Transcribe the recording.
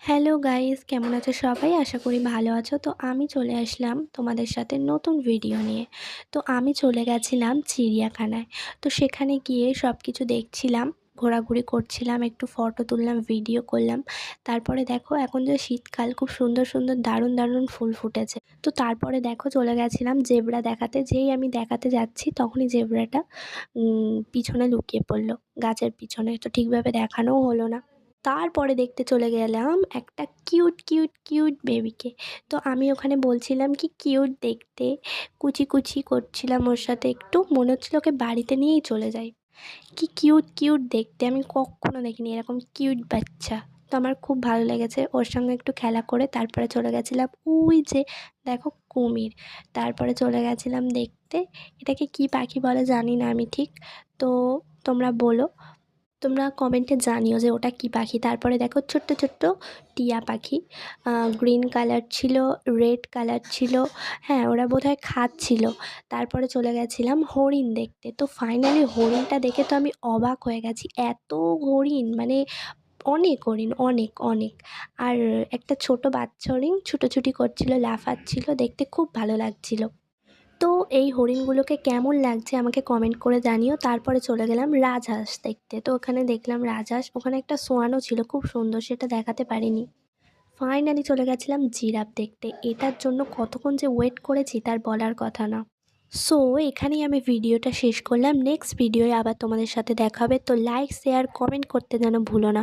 Hello guys, কেমন আছো সবাই? আশা করি ভালো আছো। তো আমি চলে আসলাম তোমাদের সাথে নতুন ভিডিও নিয়ে। তো আমি চলে গেছিলাম চিড়িয়াখানায়। তো সেখানে গিয়ে সব কিছু দেখছিলাম, ঘোরাঘুরি করছিলাম, একটু ফটো তুললাম, ভিডিও করলাম। তারপরে দেখো এখন যে শীতকাল, খুব সুন্দর সুন্দর দারুণ দারুণ ফুল ফুটেছে। তো তারপরে দেখো চলে গেছিলাম জেব্রা দেখাতে। যেই আমি দেখাতে যাচ্ছি তখনই জেব্রাটা পিছনে লুকিয়ে পড়লো গাছের পিছনে। তো ঠিকভাবে দেখানোও হলো না। তারপরে দেখতে চলে গেলাম একটা কিউট কিউট কিউট বেবিকে। তো আমি ওখানে বলছিলাম কি কিউট দেখতে, কুচি কুচি করছিলাম ওর সাথে, একটু মনে হচ্ছিল ওকে বাড়িতে নিয়েই চলে যাই। কি কিউট কিউট দেখতে, আমি কখনো দেখিনি এরকম কিউট বাচ্চা। তো আমার খুব ভালো লেগেছে ওর সঙ্গে একটু খেলা করে। তারপরে চলে গেছিলাম ওই যে দেখো কুমির। তারপরে চলে গেছিলাম দেখতে, এটাকে কি পাখি বলে জানি না আমি ঠিক। তো তোমরা বলো, তোমরা কমেন্টে জানিও যে ওটা কী পাখি। তারপরে দেখো ছোট্ট ছোট্ট টিয়া পাখি, গ্রিন কালার ছিল, রেড কালার ছিল। হ্যাঁ, ওরা বোধহয় খাচ্ছিল। তারপরে চলে গেছিলাম হরিণ দেখতে। তো ফাইনালি হরিণটা দেখে তো আমি অবাক হয়ে গেছি, এত হরিণ, মানে অনেক হরিণ, অনেক অনেক। আর একটা ছোট বাচ্চা হরিণ ছুটোছুটি করছিল, লাফাচ্ছিল, দেখতে খুব ভালো লাগছিল। তো এই হরিণগুলোকে কেমন লাগছে আমাকে কমেন্ট করে জানিও। তারপরে চলে গেলাম রাজহাঁস দেখতে। তো ওখানে দেখলাম রাজহাঁস, ওখানে একটা সোয়ানও ছিল খুব সুন্দর, সেটা দেখাতে পারিনি। ফাইনালি চলে গেছিলাম জিরাফ দেখতে। এটার জন্য কতক্ষণ যে ওয়েট করেছি তার বলার কথা না। সো এখানেই আমি ভিডিওটা শেষ করলাম। নেক্সট ভিডিওয়ে আবার তোমাদের সাথে দেখা হবে। তো লাইক শেয়ার কমেন্ট করতে যেন ভুলো না।